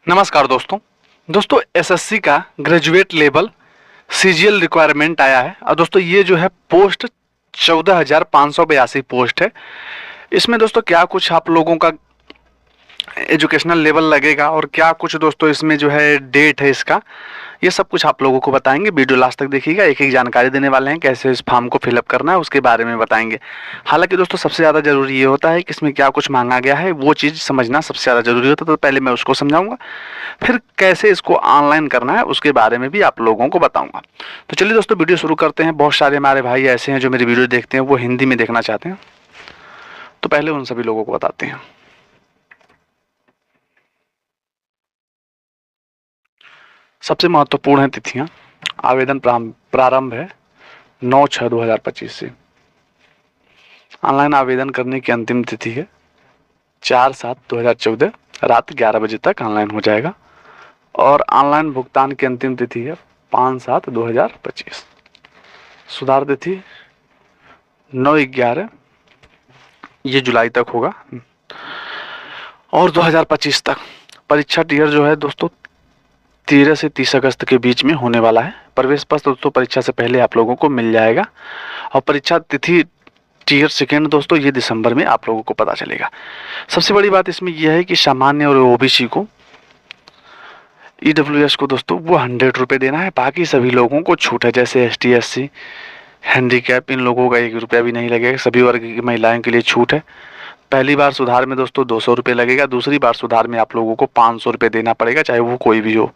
नमस्कार दोस्तों एसएससी का ग्रेजुएट लेवल सीजीएल रिक्वायरमेंट आया है। और दोस्तों ये जो है पोस्ट 14,582 पोस्ट है। इसमें दोस्तों क्या कुछ आप लोगों का एजुकेशनल लेवल लगेगा और क्या कुछ दोस्तों इसमें जो है डेट है इसका, ये सब कुछ आप लोगों को बताएंगे। वीडियो लास्ट तक देखिएगा, एक एक जानकारी देने वाले हैं, कैसे इस फॉर्म को फिलअप करना है उसके बारे में बताएंगे। हालांकि दोस्तों सबसे ज़्यादा जरूरी ये होता है कि इसमें क्या कुछ मांगा गया है, वो चीज़ समझना सबसे ज़्यादा जरूरी होता है। तो पहले मैं उसको समझाऊंगा, फिर कैसे इसको ऑनलाइन करना है उसके बारे में भी आप लोगों को बताऊंगा। तो चलिए दोस्तों वीडियो शुरू करते हैं। बहुत सारे हमारे भाई ऐसे हैं जो मेरी वीडियो देखते हैं, वो हिंदी में देखना चाहते हैं, तो पहले उन सभी लोगों को बताते हैं। सबसे महत्वपूर्ण है तिथियां। आवेदन प्रारंभ है 9/6/2025 से। ऑनलाइन आवेदन करने की अंतिम तिथि है 4/7/2014 रात 11 बजे तक ऑनलाइन हो जाएगा। और ऑनलाइन भुगतान की अंतिम तिथि है 5/7/2025। सुधार तिथि 9/11 ये जुलाई तक होगा और 2025 तक। परीक्षा टियर जो है दोस्तों 13 से 30 अगस्त के बीच में होने वाला है। प्रवेश पत्र दोस्तों परीक्षा से पहले आप लोगों को मिल जाएगा। और परीक्षा तिथि टियर सेकेंड दोस्तों ये दिसंबर में आप लोगों को पता चलेगा। सबसे बड़ी बात इसमें यह है कि सामान्य और ओबीसी को, ईडब्ल्यूएस को दोस्तों वो 100 रुपये देना है। बाकी सभी लोगों को छूट है, जैसे एसटी एससी हैंडीकैप, इन लोगों का 1 रुपया भी नहीं लगेगा। सभी वर्ग की महिलाओं के लिए छूट है। पहली बार सुधार में दोस्तों 200 रुपये लगेगा। दूसरी बार सुधार में आप लोगों को 500 रुपये देना पड़ेगा, चाहे वो कोई भी हो।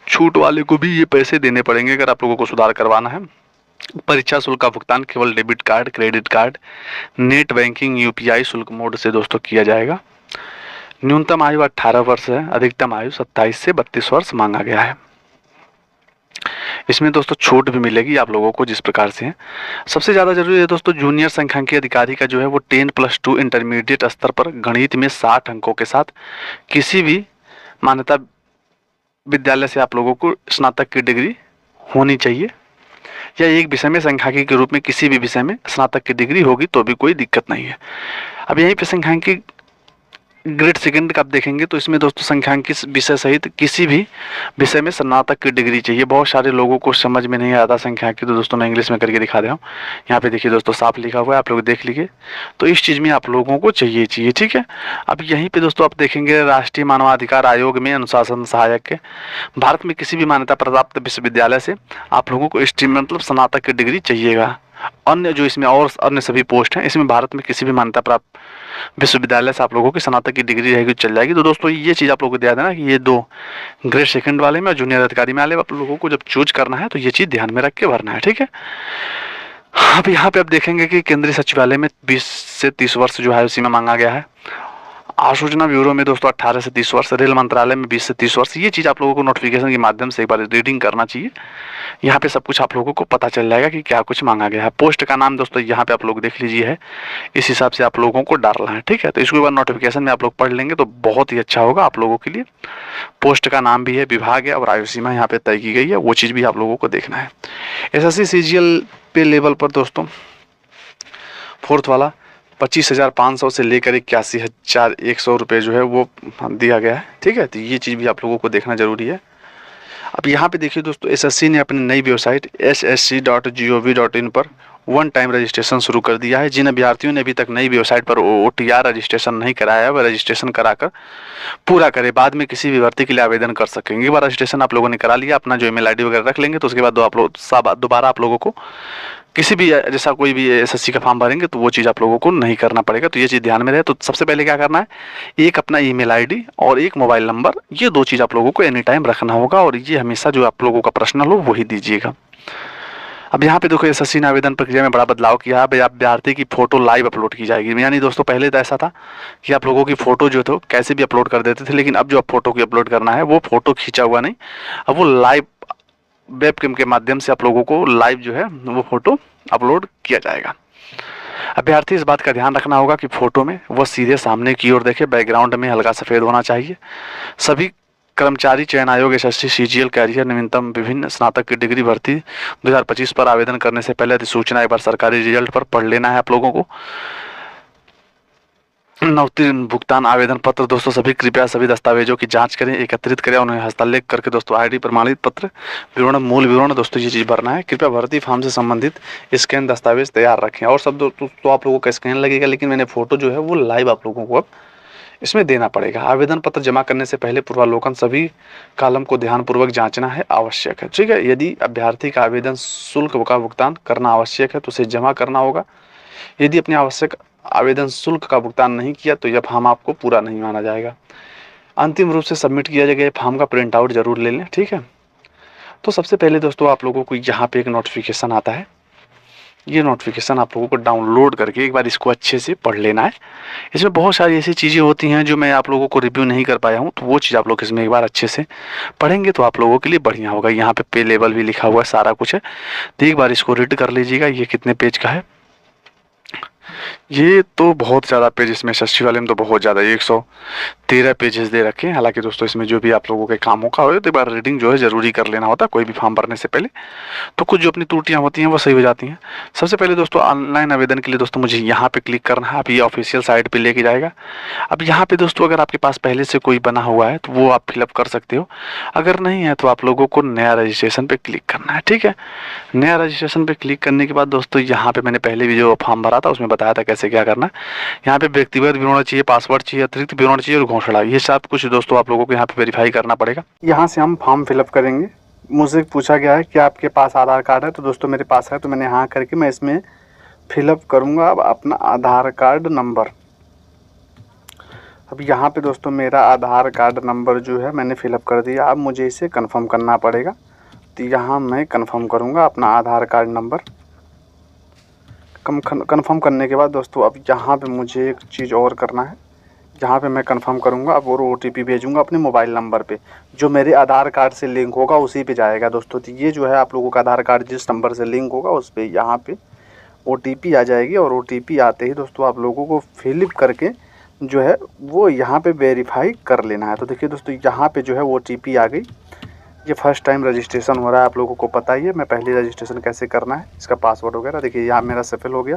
छूट वाले को भी ये पैसे देने पड़ेंगे अगर आप लोगों को सुधार करवाना है। परीक्षा शुल्क का भुगतान केवल debit card, credit card, net banking, UPI शुल्क मोड से दोस्तों किया जाएगा। न्यूनतम आयु 18 वर्ष है, अधिकतम आयु 27 से 32 वर्ष मांगा गया है। इसमें दोस्तों छूट भी मिलेगी आप लोगों को जिस प्रकार से है। सबसे ज़्यादा जरूरी है दोस्तों जूनियर सांख्यिकी अधिकारी का जो है वो 10+2 इंटरमीडिएट स्तर पर गणित में 60 अंकों के साथ किसी भी मान्यता विद्यालय से आप लोगों को स्नातक की डिग्री होनी चाहिए, या एक विषय में सांख्यिकी के रूप में किसी भी विषय में स्नातक की डिग्री होगी तो भी कोई दिक्कत नहीं है। अब यहीं पे सांख्यिकी ग्रेड सेकंड का आप देखेंगे तो इसमें दोस्तों सांख्यिकी विषय सहित किसी भी विषय में स्नातक की डिग्री चाहिए। बहुत सारे लोगों को समझ में नहीं आता सांख्यिकी, तो दोस्तों मैं इंग्लिश में करके दिखा रहा हूँ। यहाँ पे देखिए दोस्तों साफ लिखा हुआ है, आप लोग देख लीजिए। तो इस चीज़ में आप लोगों को चाहिए, ठीक है। अब यहीं पे दोस्तों आप देखेंगे राष्ट्रीय मानवाधिकार आयोग में अनुशासन सहायक के भारत में किसी भी मान्यता प्राप्त विश्वविद्यालय से आप लोगों को स्ट्रीम मतलब स्नातक की डिग्री चाहिएगा। अन्य जो इसमें और अन्य सभी पोस्ट हैं इसमें भारत में किसी भी मान्यता प्राप्त विश्वविद्यालय से आप लोगों की स्नातक की डिग्री रहेगी, चल जाएगी। तो दोस्तों ये चीज़ आप लोगों को ध्यान देना कि ये 2 ग्रेड सेकंड वाले में और जूनियर अधिकारी में वाले आप लोगों को जब चूज करना है तो ये चीज़ ध्यान में रख के भरना है, ठीक है। अब यहाँ पे आप देखेंगे कि केंद्रीय सचिवालय में 20 से 30 वर्ष जो है सीमा मांगा गया है। आसूचना ब्यूरो में दोस्तों 18 से 30 वर्ष, रेल मंत्रालय में 20 से 30 वर्ष। ये चीज़ आप लोगों को नोटिफिकेशन के माध्यम से एक बार रीडिंग करना चाहिए। यहाँ पे सब कुछ आप लोगों को पता चल जाएगा कि क्या कुछ मांगा गया है। पोस्ट का नाम दोस्तों यहाँ पे आप लोग देख लीजिए है, इस हिसाब से आप लोगों को डालना है, ठीक है। तो इसके बाद नोटिफिकेशन में आप लोग पढ़ लेंगे तो बहुत ही अच्छा होगा आप लोगों के लिए। पोस्ट का नाम भी है, विभाग है और आयु सीमा यहाँ पे तय की गई है, वो चीज़ भी आप लोगों को देखना है। एसएससी सीजीएल पे लेवल पर दोस्तों 4th वाला 25,500 से लेकर 81,100 रुपये जो है वो दिया गया है, ठीक है। तो ये चीज़ भी आप लोगों को देखना जरूरी है। अब यहाँ पे देखिए दोस्तों एसएससी ने अपनी नई वेबसाइट ssc.gov.in पर 1 टाइम रजिस्ट्रेशन शुरू कर दिया है। जिन अभ्यर्थियों ने अभी तक नई वेबसाइट पर OTR रजिस्ट्रेशन नहीं कराया है वह रजिस्ट्रेशन कराकर पूरा करें, बाद में किसी भी भर्ती के लिए आवेदन कर सकेंगे। एक बार रजिस्ट्रेशन आप लोगों ने करा लिया, अपना जो ईमेल आईडी वगैरह रख लेंगे तो उसके बाद दोबारा आप लोगों को किसी भी जैसा कोई भी एसएससी का फॉर्म भरेंगे तो वो चीज़ आप लोगों को नहीं करना पड़ेगा। तो ये चीज़ ध्यान में रहे। तो सबसे पहले क्या करना है, एक अपना ईमेल आईडी और एक मोबाइल नंबर, ये 2 चीज़ आप लोगों को एनी टाइम रखना होगा और ये हमेशा जो आप लोगों का पर्सनल हो वही दीजिएगा। अब यहाँ पे देखो एसएससी ने आवेदन प्रक्रिया में बड़ा बदलाव किया है। अभ्यर्थी की फोटो लाइव अपलोड की जाएगी। यानी दोस्तों पहले तो ऐसा था कि आप लोगों की फोटो जो थे कैसे भी अपलोड कर देते थे, लेकिन अब जो आप फोटो की अपलोड करना है वो फोटो खींचा हुआ नहीं, अब वो लाइव वेबकैम के माध्यम से आप लोगों को लाइव जो है वो फोटो अपलोड किया जाएगा। अभ्यर्थी इस बात का ध्यान रखना होगा कि फोटो में वो सीधे सामने की ओर देखे, बैकग्राउंड में हल्का सफ़ेद होना चाहिए। सभी कर्मचारी चयन आयोग एसएससी सीजीएल कैरियर न्यूनतम विभिन्न स्नातक की डिग्री भर्ती 2025 पर आवेदन करने से पहले अधिसूचना एक बार सरकारी रिजल्ट पर पढ़ लेना है आप लोगों को। नवतीर्ण भुगतान आवेदन पत्र दोस्तों सभी कृपया सभी दस्तावेजों की जांच करें, एकत्रित करें, उन्हें हस्तालेख करके दोस्तों आईडी प्रमाणित पत्र विवरण मूल विवरण दोस्तों ये चीज़ भरना है। कृपया भर्ती फॉर्म से संबंधित स्कैन दस्तावेज तैयार रखें। और सब दोस्तों तो आप लोगों का स्कैन लगेगा, लेकिन मैंने फोटो जो है वो लाइव आप लोगों को अब इसमें देना पड़ेगा। आवेदन पत्र जमा करने से पहले पूर्वावलोकन सभी कॉलम को ध्यानपूर्वक जांचना है आवश्यक है। ठीक है, यदि अभ्यर्थी का आवेदन शुल्क का भुगतान करना आवश्यक है तो उसे जमा करना होगा। यदि अपने आवश्यक आवेदन शुल्क का भुगतान नहीं किया तो यह फॉर्म आपको पूरा नहीं माना जाएगा। अंतिम रूप से सबमिट किया गया फॉर्म का प्रिंट आउट जरूर ले लें। ठीक है, तो सबसे पहले दोस्तों आप लोगों को यहाँ पे एक नोटिफिकेशन आता है। ये नोटिफिकेशन आप लोगों को डाउनलोड करके एक बार इसको अच्छे से पढ़ लेना है। इसमें बहुत सारी ऐसी चीज़ें होती हैं जो मैं आप लोगों को रिव्यू नहीं कर पाया हूँ, तो वो चीज़ आप लोग इसमें एक बार अच्छे से पढ़ेंगे तो आप लोगों के लिए बढ़िया होगा। यहाँ पे लेवल भी लिखा हुआ है, सारा कुछ है, तो एक बार इसको रीड कर लीजिएगा। ये कितने पेज का है? ये तो बहुत ज़्यादा पेज इसमें एसएससी वाले में तो बहुत ज़्यादा 113 पेजेस दे रखे हैं। हालांकि दोस्तों इसमें जो भी आप लोगों के कामों का हो तो एक बार रीडिंग जो है ज़रूरी कर लेना होता है कोई भी फॉर्म भरने से पहले, तो कुछ जो अपनी त्रुटियां होती हैं वो सही हो जाती हैं। सबसे पहले दोस्तों ऑनलाइन आवेदन के लिए दोस्तों मुझे यहाँ पे क्लिक करना है। अब ये ऑफिशियल साइट पे लेके जाएगा। अब यहाँ पे दोस्तों अगर आपके पास पहले से कोई बना हुआ है तो वो आप फिलअप कर सकते हो, अगर नहीं है तो आप लोगों को नया रजिस्ट्रेशन पे क्लिक करना है। ठीक है, नया रजिस्ट्रेशन पे क्लिक करने के बाद दोस्तों यहाँ पे मैंने पहले भी जो फॉर्म भरा था उसमें बताया था कैसे क्या करना है। यहाँ पे व्यक्तिगत विवरण चाहिए, पासवर्ड चाहिए, अतिरिक्त विवरण चाहिए और घोषणा, ये सब कुछ दोस्तों आप लोगों को यहाँ पे वेरीफाई करना पड़ेगा। यहाँ से हम फॉर्म फिलअप करेंगे। मुझसे पूछा गया है कि आपके पास आधार कार्ड है, तो दोस्तों मेरे पास है, तो मैंने हाँ करके मैं इसमें फिलअप करूँगा अब अपना आधार कार्ड नंबर। अब यहाँ पे दोस्तों मेरा आधार कार्ड नंबर जो है मैंने फिलअप कर दिया। अब मुझे इसे कंफर्म करना पड़ेगा, तो यहाँ मैं कंफर्म करूँगा अपना आधार कार्ड नंबर। कंफर्म करने के बाद दोस्तों अब यहाँ पे मुझे एक चीज़ और करना है। यहाँ पे मैं कंफर्म करूँगा अब और OTP भेजूँगा अपने मोबाइल नंबर पे, जो मेरे आधार कार्ड से लिंक होगा उसी पे जाएगा दोस्तों। तो ये जो है आप लोगों का आधार कार्ड जिस नंबर से लिंक होगा उस पर यहाँ पे OTP आ जाएगी, और OTP आते ही दोस्तों आप लोगों को फिलअप करके जो है वो यहाँ पे वेरीफाई कर लेना है। तो देखिए दोस्तों यहाँ पे जो है OTP आ गई। ये फर्स्ट टाइम रजिस्ट्रेशन हो रहा है, आप लोगों को पता ही है। मैं पहले रजिस्ट्रेशन कैसे करना है, इसका पासवर्ड वगैरह देखिए यहाँ मेरा सफल हो गया।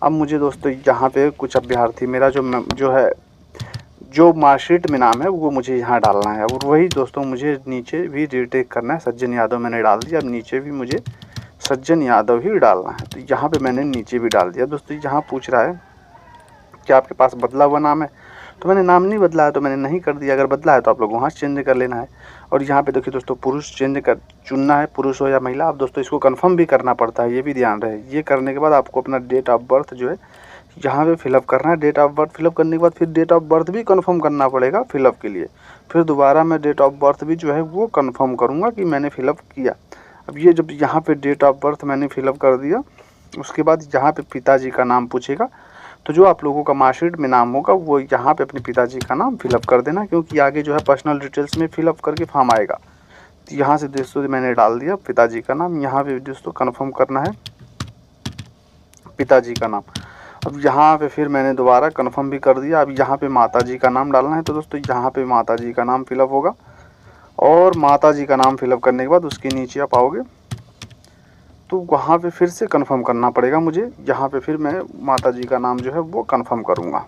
अब मुझे दोस्तों यहाँ पे कुछ अभ्यर्थी मेरा जो है जो मार्कशीट में नाम है वो मुझे यहाँ डालना है, और वही दोस्तों मुझे नीचे भी रीटेक करना है। सज्जन यादव मैंने डाल दिया, अब नीचे भी मुझे सज्जन यादव ही डालना है, तो यहाँ पे मैंने नीचे भी डाल दिया। दोस्तों यहाँ पूछ रहा है कि आपके पास बदला हुआ नाम है, तो मैंने नाम नहीं बदला है तो मैंने नहीं कर दिया। अगर बदला है तो आप लोग वहाँ चेंज कर लेना है। और यहाँ पे देखिए दोस्तों पुरुष चुनना है, पुरुष हो या महिला। अब दोस्तों इसको कंफर्म भी करना पड़ता है, ये भी ध्यान रहे। ये करने के बाद आपको अपना डेट ऑफ बर्थ जो है यहाँ पे फिलअप करना है। डेट ऑफ बर्थ फिलअप करने के बाद फिर डेट ऑफ बर्थ भी कंफर्म करना पड़ेगा फिलअप के लिए। फिर दोबारा मैं डेट ऑफ बर्थ भी जो है वो कंफर्म करूँगा कि मैंने फिलअप किया। अब ये जब यहाँ पे डेट ऑफ बर्थ मैंने फिलअप कर दिया, उसके बाद यहाँ पे पिताजी का नाम पूछेगा, तो जो आप लोगों का मार्कशीट में नाम होगा वो यहाँ पे अपने पिताजी का नाम फिलअप कर देना, क्योंकि आगे जो है पर्सनल डिटेल्स में फिलअप करके फॉर्म आएगा। तो यहाँ से दोस्तों मैंने डाल दिया पिताजी का नाम। यहाँ पे दोस्तों कंफर्म करना है पिताजी का नाम। अब यहाँ पे फिर मैंने दोबारा कंफर्म भी कर दिया। अब यहाँ पे माताजी का नाम डालना है, तो दोस्तों यहाँ पे माताजी का नाम फिलअप होगा, और माताजी का नाम फिलअप करने के बाद उसके नीचे आप आओगे तो वहाँ पे फिर से कंफर्म करना पड़ेगा मुझे। यहाँ पे फिर मैं माताजी का नाम जो है वो कंफर्म करूँगा।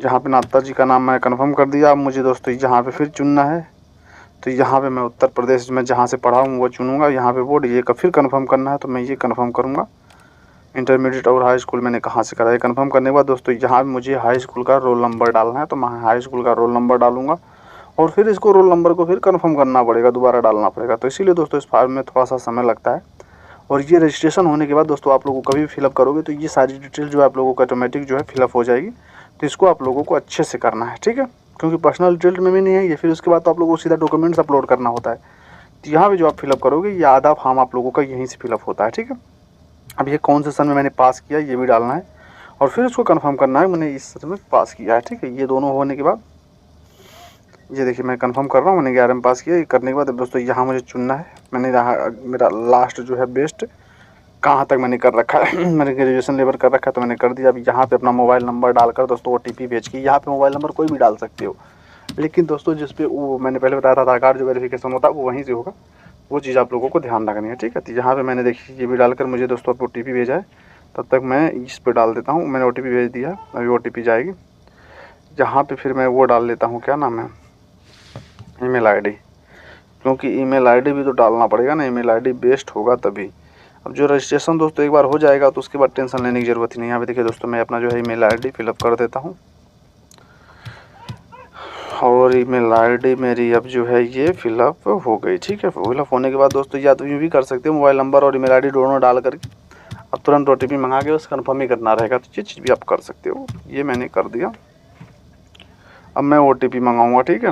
यहाँ पे माताजी का नाम मैं कंफर्म कर दिया। अब मुझे दोस्तों यहाँ पे फिर चुनना है, तो यहाँ पे मैं उत्तर प्रदेश में जहाँ से पढ़ा हूँ वो चुनूँगा। यहाँ पे बोर्ड ये फिर कंफर्म करना है, तो मैं ये कंफर्म करूँगा। इंटरमीडिएट और हाई स्कूल मैंने कहाँ से करा है, कंफर्म करने के बाद दोस्तों यहाँ मुझे हाई स्कूल का रोल नंबर डालना है, तो मैं हाई स्कूल का रोल नंबर डालूँगा। और फिर इसको रोल नंबर को फिर कंफर्म करना पड़ेगा, दोबारा डालना पड़ेगा। तो इसीलिए दोस्तों इस फॉर्म में थोड़ा सा समय लगता है। और ये रजिस्ट्रेशन होने के बाद दोस्तों आप लोगों को कभी भी फिलअप करोगे तो ये सारी डिटेल जो है आप लोगों को ऑटोमेटिक जो है फिलअप हो जाएगी। तो इसको आप लोगों को अच्छे से करना है, ठीक है, क्योंकि पर्सनल डिटेल में भी नहीं है ये। फिर उसके बाद तो आप लोगों को सीधा डॉक्यूमेंट्स अपलोड करना होता है। तो यहाँ पे जो आप फिलअप करोगे ये आधा फॉर्म आप लोगों का यहीं से फिलअप होता है, ठीक है। अब ये कौन से सन में मैंने पास किया ये भी डालना है, और फिर उसको कंफर्म करना है मैंने इस सन में पास किया है, ठीक है। ये दोनों होने के बाद ये देखिए मैं कंफर्म कर रहा हूँ मैंने 11 में पास किया। ये करने के बाद दोस्तों यहाँ मुझे चुनना है, मैंने यहाँ मेरा लास्ट जो है बेस्ट कहाँ तक मैंने कर रखा है मैंने ग्रेजुएशन लेवल कर रखा है, तो मैंने कर दिया। अब यहाँ पे अपना मोबाइल नंबर डालकर दोस्तों OTP भेज के, यहाँ पे मोबाइल नंबर कोई भी डाल सकते हो, लेकिन दोस्तों जिस पे वो मैंने पहले बताया था आधार कार्ड जो वेरिफिकेशन होता है वो वहीं से होगा, वो चीज़ आप लोगों को ध्यान रखनी है, ठीक है। तो यहाँ पे मैंने देखिए ये भी डालकर मुझे दोस्तों OTP भेजा है, तब तक मैं इस पे डाल देता हूँ। मैंने OTP भेज दिया, अभी OTP जाएगी। यहाँ पे फिर मैं वो डाल लेता हूँ, क्या नाम है, ईमेल आईडी, क्योंकि ईमेल आईडी भी तो डालना पड़ेगा ना, ईमेल आईडी बेस्ट होगा तभी। अब जो रजिस्ट्रेशन दोस्तों एक बार हो जाएगा तो उसके बाद टेंशन लेने की ज़रूरत ही नहीं। यहाँ पे देखिए दोस्तों, मैं अपना जो है ईमेल आईडी फिलअप कर देता हूँ, और ईमेल आईडी मेरी अब जो है ये फिलअप हो गई। ठीक है, फिलअप होने के बाद दोस्तों या तो यूँ भी कर सकते हो, मोबाइल नंबर और ईमेल आईडी दोनों डाल करके अब तुरंत OTP मंगा के उस कन्फर्म ही करना रहेगा, तो ये चीज़ भी आप कर सकते हो। ये मैंने कर दिया, अब मैं OTP मंगाऊंगा। ठीक है,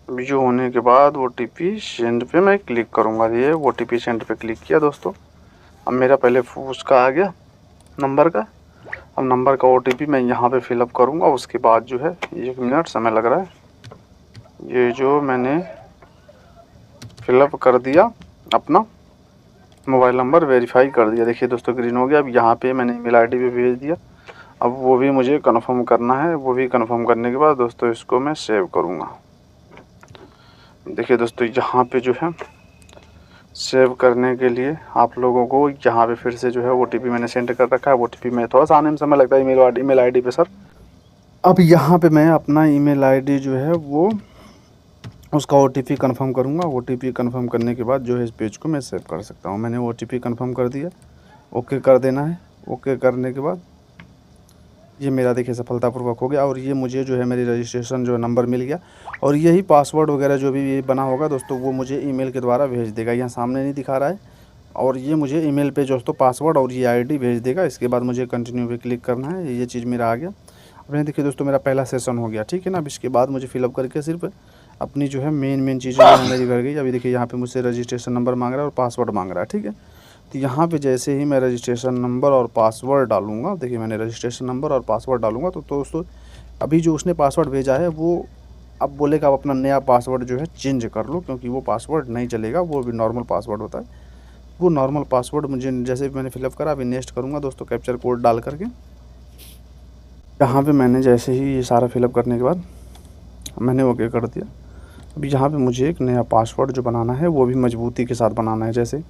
जो होने के बाद OTP सेंड पे मैं क्लिक करूंगा। ये OTP सेंड पे क्लिक किया दोस्तों, अब मेरा पहले उसका आ गया नंबर का। अब नंबर का OTP मैं यहाँ पे फिलअप करूँगा। उसके बाद जो है 1 मिनट समय लग रहा है, ये जो मैंने फिलअप कर दिया अपना मोबाइल नंबर वेरीफाई कर दिया। देखिए दोस्तों ग्रीन हो गया। अब यहाँ पे मैंने ईमेल आईडी पे भेज दिया, अब वो भी मुझे कंफर्म करना है। वो भी कंफर्म करने के बाद दोस्तों इसको मैं सेव करूँगा। देखिए दोस्तों यहाँ पे जो है सेव करने के लिए आप लोगों को यहाँ पे फिर से जो है OTP मैंने सेंड कर रखा है। OTP में थोड़ा सा आने में समय लगता है ईमेल आईडी पे सर। अब यहाँ पे मैं अपना ईमेल आईडी जो है वो उसका OTP कंफर्म करूँगा। OTP कंफर्म करने के बाद जो है इस पेज को मैं सेव कर सकता हूँ। मैंने OTP कंफर्म कर दिया, ओके कर देना है। ओके करने के बाद ये मेरा देखिए सफलतापूर्वक हो गया, और ये मुझे जो है मेरी रजिस्ट्रेशन जो नंबर मिल गया, और यही पासवर्ड वगैरह जो भी ये बना होगा दोस्तों वो मुझे ईमेल के द्वारा भेज देगा। यहाँ सामने नहीं दिखा रहा है, और ये मुझे ईमेल पे दोस्तों पासवर्ड और ये आईडी भेज देगा। इसके बाद मुझे कंटिन्यू पे क्लिक करना है। ये चीज़ मेरा आ गया। अब ये देखिए दोस्तों मेरा पहला सेशन हो गया। ठीक है ना। अब इसके बाद मुझे फिलअप करके सिर्फ अपनी जो है मेन चीज़ें जो है मेरी कर गई। अभी देखिए यहाँ पे मुझसे रजिस्ट्रेशन नंबर मांग रहा है और पासवर्ड मांग रहा है। ठीक है, तो यहाँ पे जैसे ही मैं रजिस्ट्रेशन नंबर और पासवर्ड डालूंगा, देखिए मैंने रजिस्ट्रेशन नंबर और पासवर्ड डालूंगा तो दोस्तों अभी जो उसने पासवर्ड भेजा है वो अब बोलेगा आप अपना नया पासवर्ड जो है चेंज कर लो, क्योंकि वो पासवर्ड नहीं चलेगा, वो भी नॉर्मल पासवर्ड होता है। वो नॉर्मल पासवर्ड मुझे जैसे मैंने फिलअप करा, अभी नेक्स्ट करूँगा दोस्तों कैप्चर कोड डाल करके। यहाँ पे मैंने जैसे ही ये सारा फिलअप करने के बाद मैंने ओके कर दिया। अभी यहाँ पे मुझे एक नया पासवर्ड जो बनाना है वो भी मजबूती के साथ बनाना है, जैसे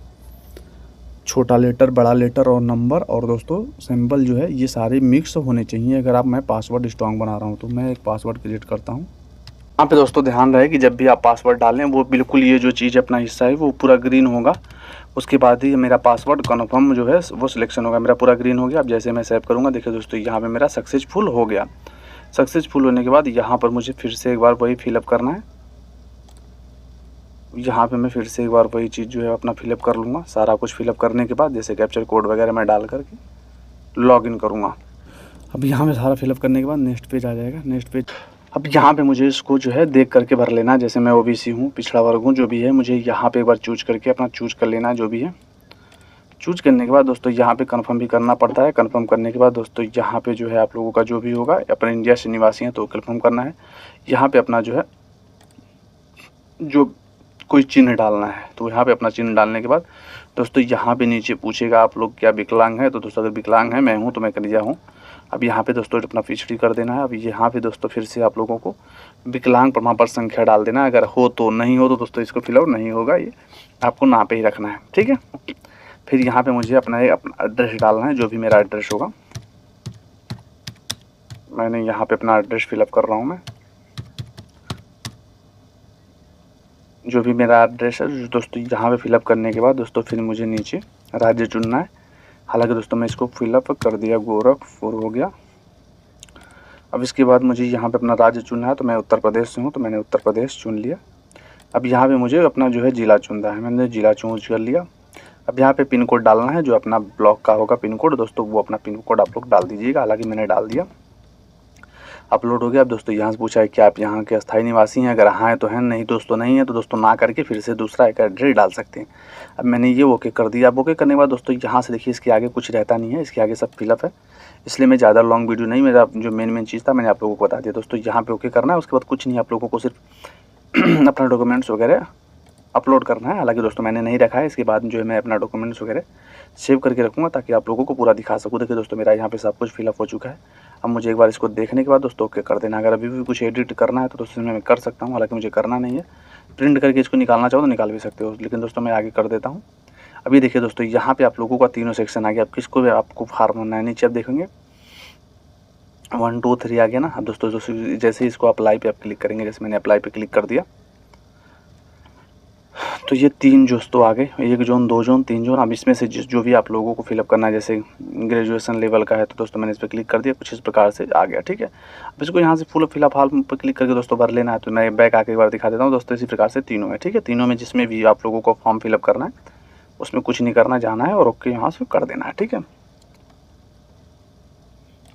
छोटा लेटर, बड़ा लेटर और नंबर और दोस्तों सिंबल जो है ये सारे मिक्स होने चाहिए। अगर आप मैं पासवर्ड स्ट्रॉन्ग बना रहा हूँ तो मैं एक पासवर्ड क्रिएट करता हूँ। यहाँ पे दोस्तों ध्यान रहे कि जब भी आप पासवर्ड डालें वो बिल्कुल ये जो चीज़ अपना हिस्सा है वो पूरा ग्रीन होगा, उसके बाद ही मेरा पासवर्ड कन्फर्म जो है वो सिलेक्शन होगा। मेरा पूरा ग्रीन हो गया। अब जैसे मैं सेव करूँगा देखिए दोस्तों यहाँ पे मेरा सक्सेसफुल हो गया। सक्सेसफुल होने के बाद यहाँ पर मुझे फिर से एक बार वही फिलअप करना है। यहाँ पे मैं फिर से एक बार वही चीज़ जो है अपना फिलअप कर लूँगा। सारा कुछ फिलअप करने के बाद जैसे कैप्चर कोड वगैरह मैं डाल करके लॉगिन करूँगा। अब यहाँ पे सारा फिलअप करने के बाद नेक्स्ट पेज आ जाएगा। नेक्स्ट पेज अब यहाँ पे मुझे इसको जो है देख करके भर लेना। जैसे मैं OBC हूँ, पिछड़ा वर्ग हूँ, जो भी है मुझे यहाँ पे एक बार चूज करके अपना चूज कर लेना जो भी है। चूज करने के बाद दोस्तों यहाँ पे कंफर्म भी करना पड़ता है। कंफर्म करने के बाद दोस्तों यहाँ पे जो है आप लोगों का जो भी होगा अपने इंडिया से निवासी हैं तो कंफर्म करना है। यहाँ पे अपना जो है जो कोई चिन्ह डालना है, तो यहाँ पे अपना चिन्ह डालने के बाद दोस्तों यहाँ पे नीचे पूछेगा आप लोग क्या विकलांग है, तो दोस्तों अगर विकलांग है मैं हूँ तो मैं कलिया हूँ। अब यहाँ पे दोस्तों अपना पिछड़ी कर देना है। अब यहाँ पे दोस्तों फिर से आप लोगों को विकलांग प्रमाण पत्र संख्या डाल देना है। अगर हो तो, नहीं हो तो दोस्तों इसको फिलअप नहीं होगा, ये आपको ना पे ही रखना है। ठीक है, फिर यहाँ पे मुझे अपना एड्रेस डालना है, जो भी मेरा एड्रेस होगा। मैंने यहाँ पे अपना एड्रेस फिलअप कर रहा हूँ मैं, जो भी मेरा एड्रेस है दोस्तों। यहाँ पे फिलअप करने के बाद दोस्तों फिर मुझे नीचे राज्य चुनना है। हालांकि दोस्तों मैं इसको फिलअप कर दिया, गोरखपुर हो गया। अब इसके बाद मुझे यहाँ पे अपना राज्य चुनना है, तो मैं उत्तर प्रदेश से हूँ तो मैंने उत्तर प्रदेश चुन लिया। अब यहाँ पे मुझे अपना जो है ज़िला चुनना है, मैंने ज़िला चूज कर लिया। अब यहाँ पे पिन कोड डालना है, जो अपना ब्लॉक का होगा पिन कोड दोस्तों वो अपना पिन कोड आप लोग डाल दीजिएगा। हालांकि मैंने डाल दिया, अपलोड हो गया। अब दोस्तों यहाँ से पूछा है कि आप यहाँ के अस्थायी निवासी हैं, अगर हाँ है तो है, नहीं दोस्तों नहीं है तो दोस्तों ना करके फिर से दूसरा एक एड्रेस डाल सकते हैं। अब मैंने ये ओके कर दिया। अब ओके करने के बाद दोस्तों यहाँ से देखिए इसके आगे कुछ रहता नहीं है, इसके आगे सब फिलअप है, इसलिए मैं ज़्यादा लॉन्ग वीडियो नहीं, मेरा जो मेन चीज़ था मैंने आप लोगों को बता दिया। दोस्तों यहाँ पे ओके करना है, उसके बाद कुछ नहीं, आप लोगों को सिर्फ अपना डॉक्यूमेंट्स वगैरह अपलोड करना है। हालांकि दोस्तों मैंने नहीं रखा है, इसके बाद जो है मैं अपना डॉक्यूमेंट्स वगैरह सेव करके रखूँगा ताकि आप लोगों को पूरा दिखा सकूँ। देखिए दोस्तों मेरा यहाँ पे सब कुछ फिलअप हो चुका है। अब मुझे एक बार इसको देखने के बाद दोस्तों ओके कर देना। अगर अभी भी कुछ एडिट करना है तो दोस्तों मैं कर सकता हूँ, हालांकि मुझे करना नहीं है। प्रिंट करके इसको निकालना चाहो तो निकाल भी सकते हो, लेकिन दोस्तों मैं आगे कर देता हूँ। अभी देखिए दोस्तों, यहाँ पे आप लोगों का तीनों सेक्शन आ गया। अब किसको भी आपको फार्म भरना है, नीचे आप देखेंगे 1 2 3 आ गया ना। अब दोस्तों जैसे ही इसको अप्लाई पे आप क्लिक करेंगे, जैसे मैंने अप्लाई पे क्लिक कर दिया, तो ये 3 दोस्तों आ गए, 1 जोन 2 जोन 3 जोन। अब इसमें से जो भी आप लोगों को फिलअप करना है, जैसे ग्रेजुएशन लेवल का है तो दोस्तों मैंने इस पर क्लिक कर दिया, कुछ इस प्रकार से आ गया। ठीक है, अब इसको यहाँ से फुल फिलअप हाल पर क्लिक करके दोस्तों भर लेना है। तो मैं बैक आके एक बार दिखा देता हूँ दोस्तों। इसी प्रकार से तीनों है। ठीक है, तीनों में जिसमें भी आप लोगों को फॉर्म फिलअप करना है उसमें कुछ नहीं करना, जाना है और ओके यहाँ से कर देना है। ठीक है,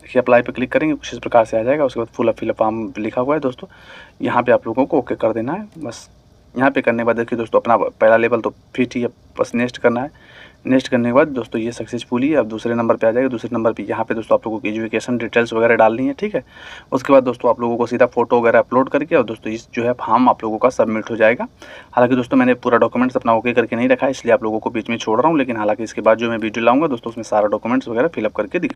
देखिए अप्लाई पे क्लिक करेंगे, कुछ इस प्रकार से आ जाएगा। उसके बाद फुल फिलअप फॉर्म लिखा हुआ है दोस्तों, यहाँ पे आप लोगों को ओके कर देना है बस। यहाँ पे करने के बाद देखिए दोस्तों, अपना पहला लेवल तो फिट ही है, बस नेक्स्ट करना है। नेक्स्ट करने के बाद दोस्तों ये सक्सेसफुली अब दूसरे नंबर पे आ जाएगा। दूसरे नंबर पे यहाँ पे दोस्तों आप लोगों की एजुकेशन डिटेल्स वगैरह डालनी है। ठीक है, उसके बाद दोस्तों आप लोगों को सीधा फोटो वगैरह अपलोड करके और दोस्तों इस जो है फॉर्म आप लोगों का सबमिट हो जाएगा। हालांकि दोस्तों मैंने पूरा डॉक्यूमेंट्स अपना ओके करके नहीं रखा है, इसलिए आप लोगों को बीच में छोड़ रहा हूँ। लेकिन हालांकि इसके बाद जो मैं वीडियो लाऊंगा दोस्तों, उसमें सारा डॉक्यूमेंट्स वगैरह फिलअप करके